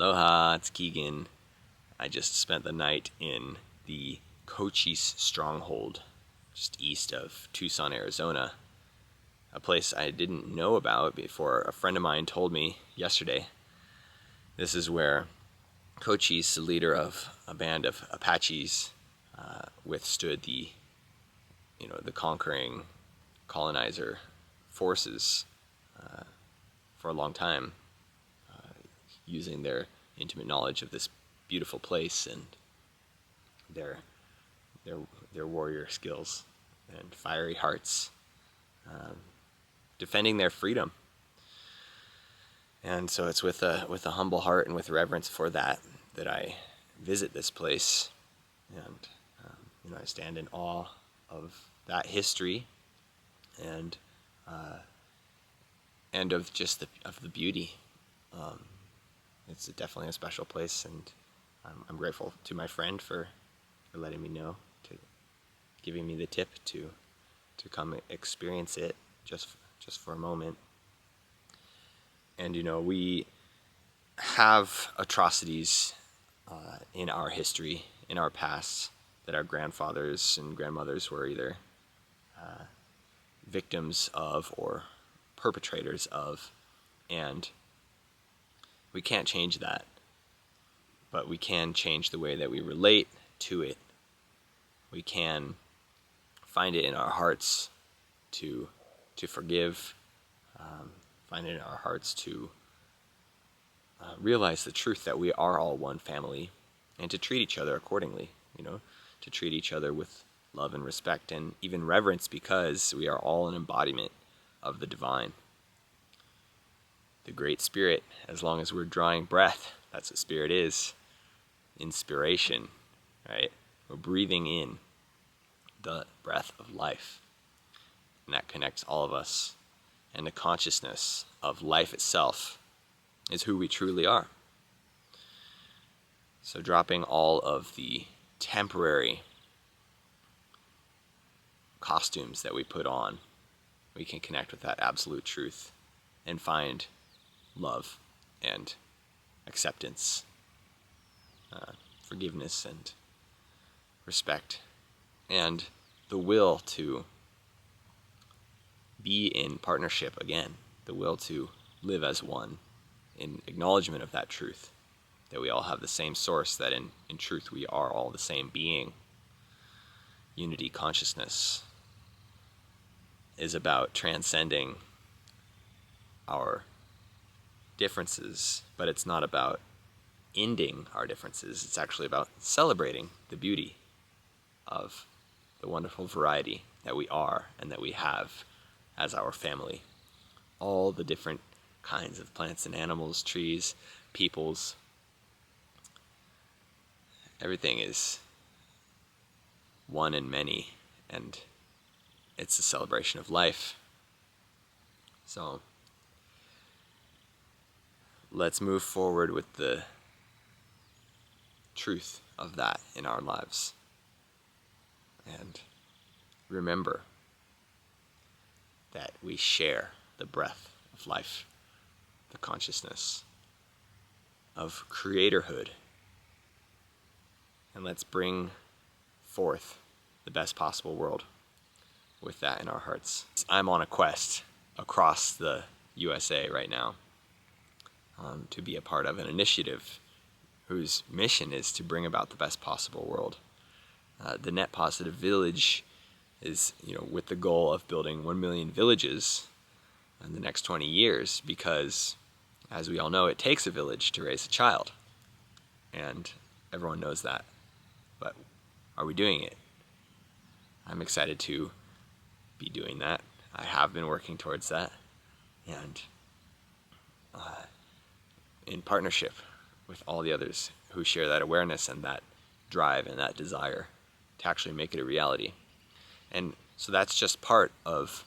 Aloha, it's Keegan. I just spent the night in the Cochise Stronghold, just east of Tucson, Arizona. A place I didn't know about before a friend of mine told me yesterday. This is where Cochise, the leader of a band of Apaches, withstood the conquering colonizer forces for a long time, using their intimate knowledge of this beautiful place and their warrior skills and fiery hearts, defending their freedom. And so it's with a humble heart and with reverence for that I visit this place, and I stand in awe of that history and of just the beauty. It's definitely a special place, and I'm grateful to my friend for letting me know, to giving me the tip to come experience it just for a moment. And we have atrocities in our history, in our past, that our grandfathers and grandmothers were either victims of or perpetrators of, and we can't change that, but we can change the way that we relate to it. We can find it in our hearts to forgive, find it in our hearts to realize the truth that we are all one family, and to treat each other accordingly, to treat each other with love and respect and even reverence, because we are all an embodiment of the divine. The Great Spirit, as long as we're drawing breath, that's what spirit is. Inspiration, right? We're breathing in the breath of life, and that connects all of us. And the consciousness of life itself is who we truly are. So dropping all of the temporary costumes that we put on, we can connect with that absolute truth and find love and acceptance, forgiveness and respect, and the will to be in partnership again, the will to live as one in acknowledgement of that truth, that we all have the same source, that in truth we are all the same being. Unity consciousness is about transcending our differences, but it's not about ending our differences. It's actually about celebrating the beauty of the wonderful variety that we are and that we have as our family. All the different kinds of plants and animals, trees, peoples, everything is one in many, and it's a celebration of life. So let's move forward with the truth of that in our lives, and remember that we share the breath of life, the consciousness of creatorhood, and let's bring forth the best possible world with that in our hearts. I'm on a quest across the USA right now to be a part of an initiative whose mission is to bring about the best possible world. The Net Positive Village is, with the goal of building 1 million villages in the next 20 years, because, as we all know, it takes a village to raise a child, and everyone knows that. But are we doing it? I'm excited to be doing that. I have been working towards that, and in partnership with all the others who share that awareness and that drive and that desire to actually make it a reality. And so that's just part of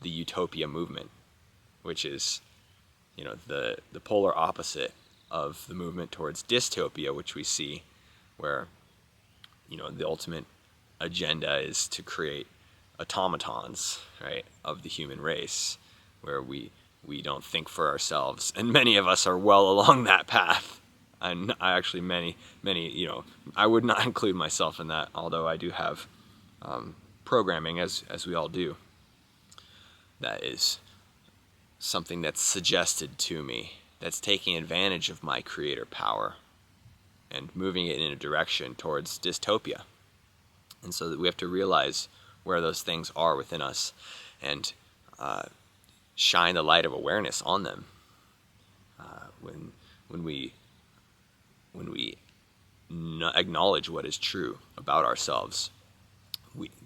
the utopia movement, which is, the polar opposite of the movement towards dystopia, which we see, where, the ultimate agenda is to create automatons, right, of the human race, where we don't think for ourselves, and many of us are well along that path. I actually many, I would not include myself in that, although I do have programming, as we all do, that is something that's suggested to me, that's taking advantage of my creator power and moving it in a direction towards dystopia. And so that we have to realize where those things are within us and shine the light of awareness on them. When we acknowledge what is true about ourselves,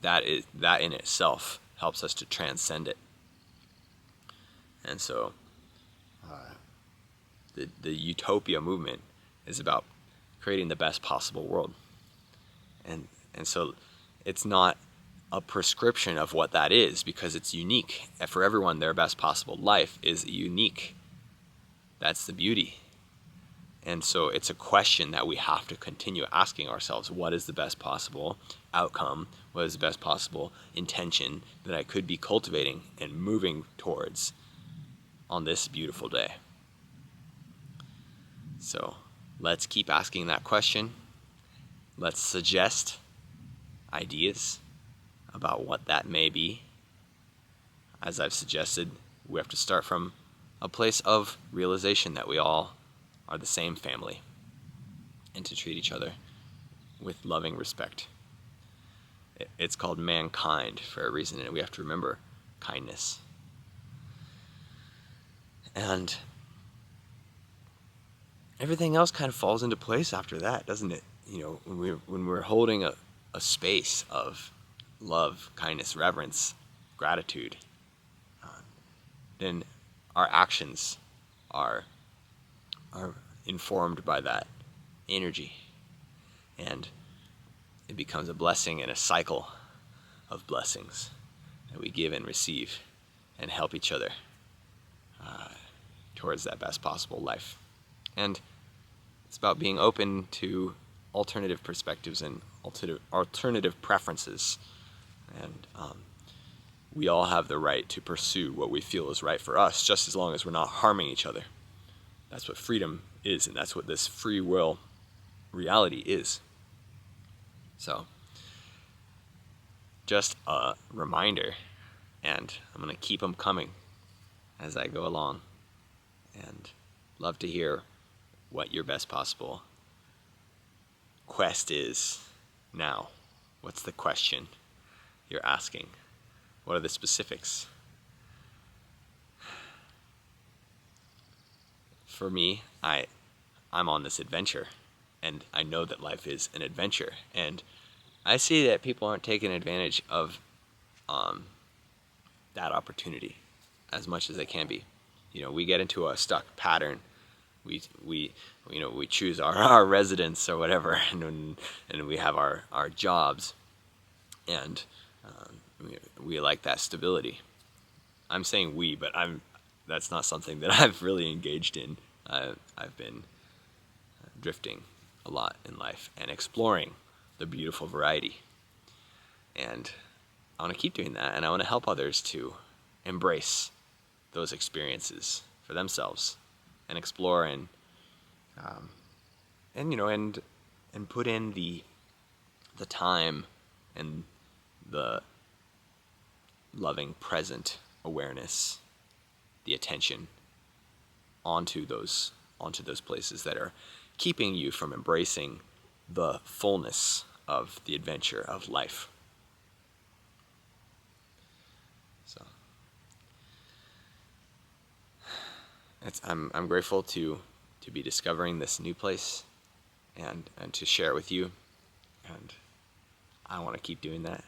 that in itself helps us to transcend it. And so the utopia movement is about creating the best possible world. And so it's not a prescription of what that is, because it's unique. And for everyone, their best possible life is unique. That's the beauty. And so it's a question that we have to continue asking ourselves: what is the best possible outcome? What is the best possible intention that I could be cultivating and moving towards on this beautiful day? So let's keep asking that question. Let's suggest ideas about what that may be. As I've suggested, we have to start from a place of realization that we all are the same family, and to treat each other with loving respect. It's called mankind for a reason, and we have to remember kindness. And everything else kind of falls into place after that, doesn't it? When we're holding a space of love, kindness, reverence, gratitude, then our actions are informed by that energy, and it becomes a blessing and a cycle of blessings that we give and receive and help each other towards that best possible life. And it's about being open to alternative perspectives and alternative preferences. And we all have the right to pursue what we feel is right for us, just as long as we're not harming each other. That's what freedom is, and that's what this free will reality is. So, just a reminder, and I'm going to keep them coming as I go along, and love to hear what your best possible quest is now. What's the question you're asking? What are the specifics? For me, I'm on this adventure, and I know that life is an adventure, and I see that people aren't taking advantage of that opportunity as much as they can be. We get into a stuck pattern. We choose our residence or whatever, and we have our jobs, and we like that stability. I'm saying we, but that's not something that I've really engaged in. I've been drifting a lot in life and exploring the beautiful variety. And I want to keep doing that, and I want to help others to embrace those experiences for themselves and explore and put in the time and the loving present awareness, the attention onto those places that are keeping you from embracing the fullness of the adventure of life. So I'm grateful to be discovering this new place and to share it with you, and I want to keep doing that,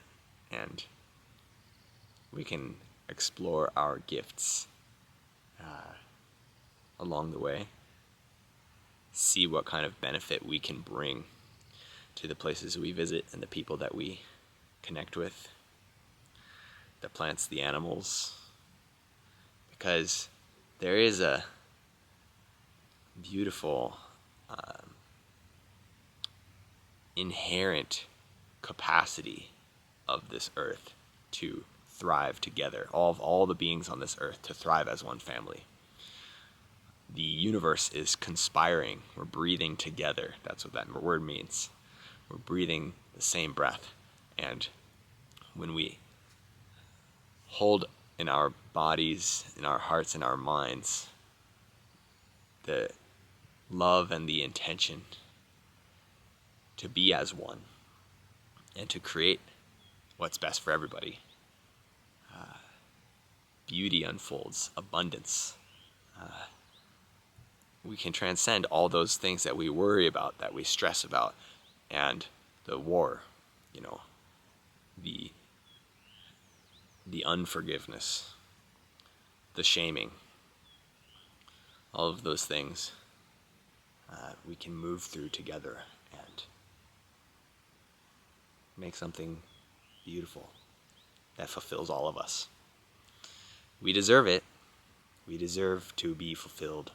and we can explore our gifts along the way, see what kind of benefit we can bring to the places we visit and the people that we connect with, the plants, the animals, because there is a beautiful inherent capacity of this earth to thrive together, all the beings on this earth to thrive as one family. the universe is conspiring. We're breathing together. That's what that word means. We're breathing the same breath. And when we hold in our bodies, in our hearts, in our minds, the love and the intention to be as one and to create what's best for everybody, beauty unfolds, abundance. We can transcend all those things that we worry about, that we stress about, and the war, the unforgiveness, the shaming, all of those things we can move through together and make something beautiful that fulfills all of us. We deserve it. We deserve to be fulfilled.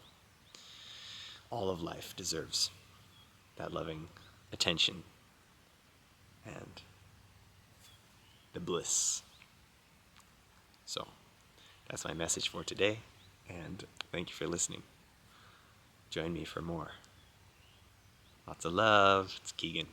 All of life deserves that loving attention and the bliss. So that's my message for today, and thank you for listening. Join me for more. Lots of love. It's Keegan.